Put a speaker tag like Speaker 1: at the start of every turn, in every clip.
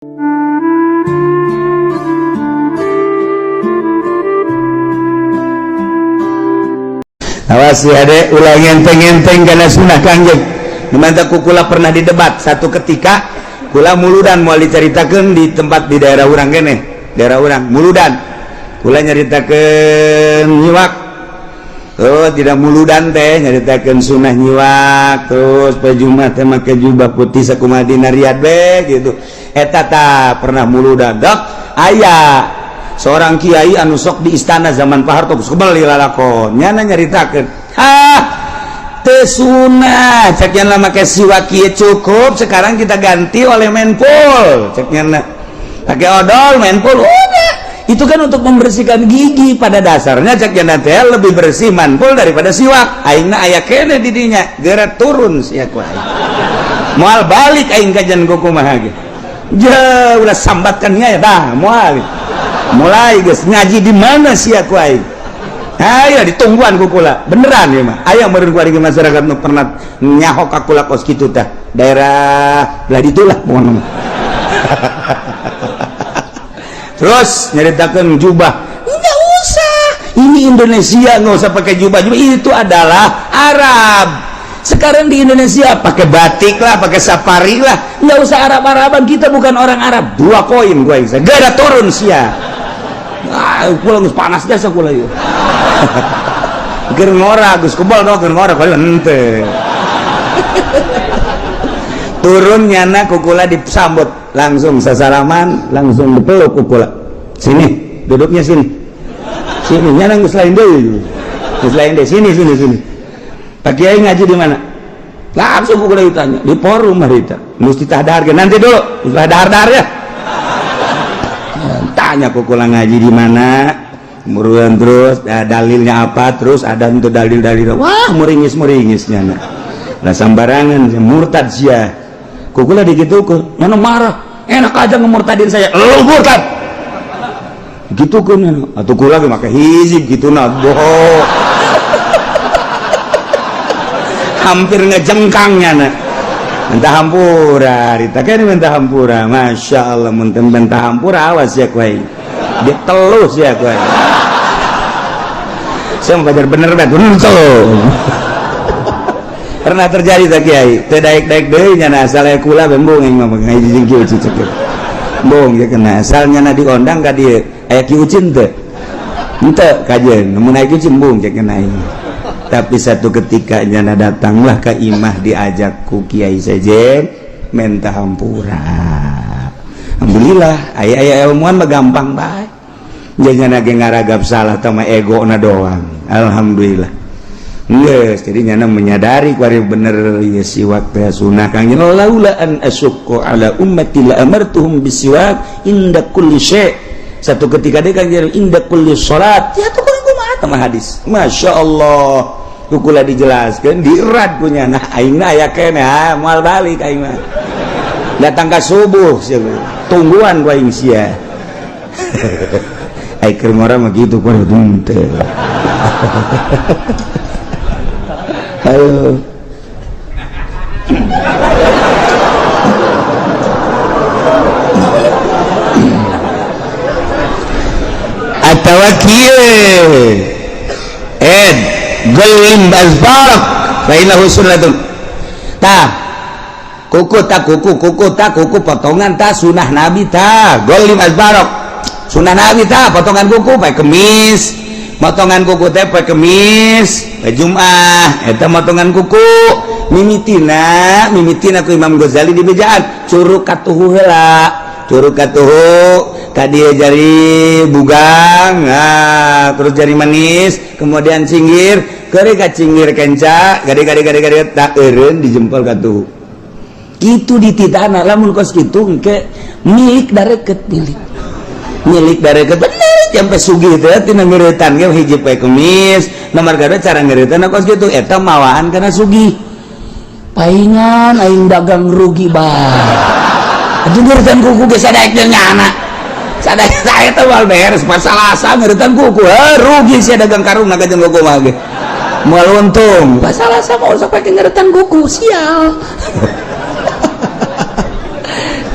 Speaker 1: Awas ya dek, ulah ngenteng-ngenteng karena sunnah kangjeng. Dimana kukula pernah didebat satu ketika, kula muludan mau diceritakan di tempat di daerah urang kene, daerah urang muludan. Kula nyeritakan nyiwak, oh tidak muludan teh nyeritakan sunnah nyiwak, terus pejumah teh make jubah putih sakumadina riad be gitu. Eta ta pernah muludan dok, ayah seorang kiai anu sok di istana zaman Pak Harto kembali lalakon nyana nyaritakeun teu sunah cek nyana make siwak kieu cukup sekarang kita ganti oleh menpol cek nyana pakai odol menpol udah itu kan untuk membersihkan gigi pada dasarnya cek nyana teh lebih bersih menpol daripada siwak aingna aya kene di dinya geura turun sia ku aing moal balik aing kajian kumaha ge jeuh ulah sambatkan nya ya dah moal mulai guys ngaji di mana sih aku aing ayo ditungguan kukula beneran ya mah aya meureun ku ari masyarakat nu pernah nyahok akula kos kitu tah daerah belah ditulah pokona terus nyaritakeun jubah enggak usah ini Indonesia enggak usah pakai jubah itu adalah Arab sekarang di Indonesia pakai batik lah pakai safari lah enggak usah Arab-Araban kita bukan orang Arab 2 koin gua bisa gara turun sia pulang panas jasa kula yuk ger ngora gus kebal dong ger ngora kali ente turun nyana kukula disambut langsung sasalaman langsung dipeluk kukula sini duduknya sini nyana gus lain deh sini Pak Kiai ngaji di mana langsung kukula ditanya di forum harita mesti tahdar nanti dulu mesti tahdar ya tanya kukula ngaji di mana muruan terus dalilnya apa terus ada untuk dalil-dalil wah muringis-muringisnya nah sambarangan murtad sia kukula digitukeun mana marah enak aja ngemurtadin saya lu murtad gitukeun atuh kula ge make hizib kituna bohong hampir ngejengkangnya mentah hampura rita kan mentah hampura masya Allah mentah hampura awas ya kuai dia telus ya kuai saya mau belajar bener pernah terjadi tak kiai daik deui nya asal kula bembung yang ngomong ngaji jeung kieu cicek bong ya kena asalnya na diondang ka dieu aya ki ucin teu henteu kajeun mun aya ki ucin bong cek kena tapi satu ketika nyana datanglah ke imah diajak ku kiai sejen mentah hampura alhamdulillah aya ilmuan mah gampang bae jangan lagi ngaragap salah sama ego na doang alhamdulillah geus jadi nyana menyadari kuari bener ya siwak teh sunah kang laula an asyqa ala ummati la amartuhum bisiwak inda kulli syai satu ketika dia kang inda kulli salat ya tuh kumaha tah hadis masyaallah kukula dijelaskan dirad punya nah aingna aya kene moal balik aing mah datang ka subuh tungguan ku aing sia ai keur ngora mah kitu ku teu ayo atawakiye Golim azbarak fainahu sunnatun kuku potongan ta sunah nabi ta golim azbarak sunah nabi ta potongan kuku pakai kemis potongan kuku teh pakai kemis Jumat eta potongan kuku mimitina ku Imam Ghazali di bejaan curug katuhu heula curug katuhu kadieu jari bugang terus jari manis kemudian cinggir kere ka cinggir kenca gade tak eureun di jempol katuhu kitu dititana lamun kos kitu engke milik dareket milik dareket bener sampai sugih teh tina ngeuretan ge hiji poe kemis nomor gade cara ngeuretan kos kitu eta mawaan kana sugih paingan aing dagang rugi bae atuh ngeuretan kuku ge sadaek jeung nyana sadaya saya teh wal beres pas salasa ngeuretan kuku rugi sia dagang karung naga jeung kuku mah ge moal untung pas salasa mau usah pake ngeuretan kuku sial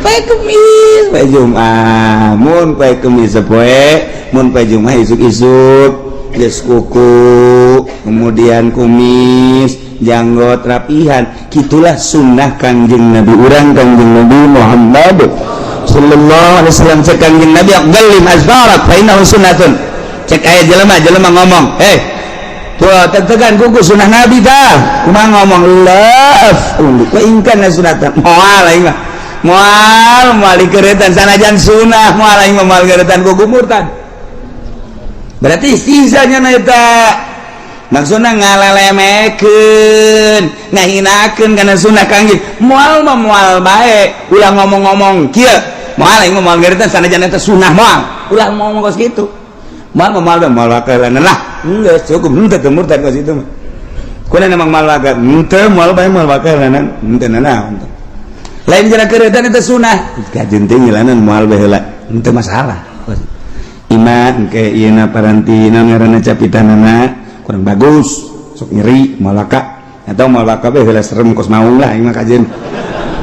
Speaker 1: poe Kemis poe Jumat mun poe Kemis poe mun poe Jumat isuk-isuk geus kuku kemudian kumis janggot rapihan gitulah sunnah Kangjeng Nabi urang Kangjeng Nabi Muhammad sallallahu alaihi wasallam cek Kangjeng Nabi gallim azbarak fa innahu sunnatun cek aya jelema ngomong tuh tetegan kuku sunnah Nabi dah kumaha ngomong laf wa in kana sunatan moal aing mah moal dikeretan sanajan sunnah moal aing mah moal geretan kuku murtad berarti istihzanya na eta maksudna ngalelemekeun ngahinakeun kana sunnah Kangjeng moal mah moal bae ulah ngomong-ngomong kieu moal aing mah moal geretan sanajan eta sunnah moal ulah ngomong kos kitu mal wakalan lah enggak cukup henteu teu murtad ka situ mah kunaon emang mal wakalan henteu moal bae moal wakalan henteu naon lain jeung keureutan eta sunah kajeun teh ngilana moal bae heula henteu masalah iman ke ieu na parantina ngaranna capitanana kurang bagus sok nyeri moal waka atau moal waka bae heula serem kos maung lah ieu mah kajeun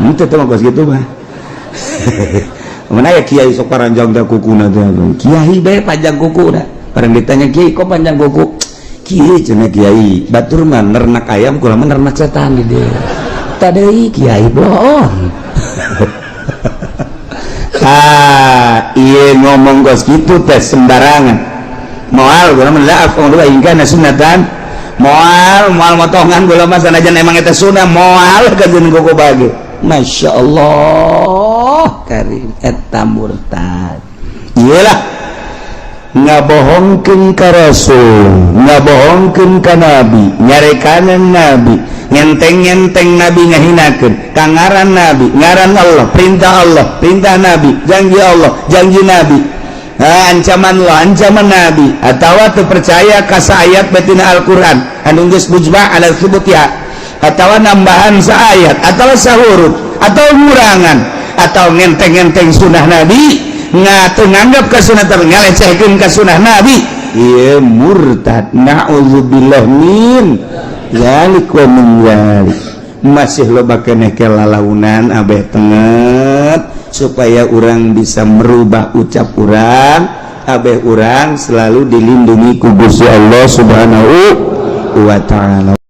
Speaker 1: henteu teh kos kitu mah mana ya kiai sok paranjang dah kuku na teh kiai bae panjang kuku dah barang ditanya kiai kok panjang kuku kiai cenah kiai batur mah nernak ayam kula mah nernak setan di dieu tadeuy kiai bohong ieu ngomong gos kitu teh sembarangan moal kula mah laaf ulu ingkana sunatan moal motongan kula mah sanajan emang eta sunah moal kajeun kuku bage masyaallah karim eta murtad iyalah ngabohongkeun ka rasul ngabohongkeun ka nabi nyarekanan nabi ngenteng-ngenteng nabi ngahinakeun kangaran nabi ngaran Allah perintah nabi janji Allah janji nabi ancaman Allah ancaman nabi atawa teu percaya ka ayat batina Al-Qur'an anu geus mujma' ala thubutiha atau nambahan seayat atau sahurut atau ngurangan atau ngenteng-ngenteng sunnah Nabi nganggap ke sunnah ngalecehkeun ke sunnah Nabi ieu murtad naudzubillah min zalik wa min zalik masih loba keneh ke lalaunan abeh tenget supaya orang bisa merubah ucap orang abeh orang selalu dilindungi ku Gusti Allah Subhanahu wa taala.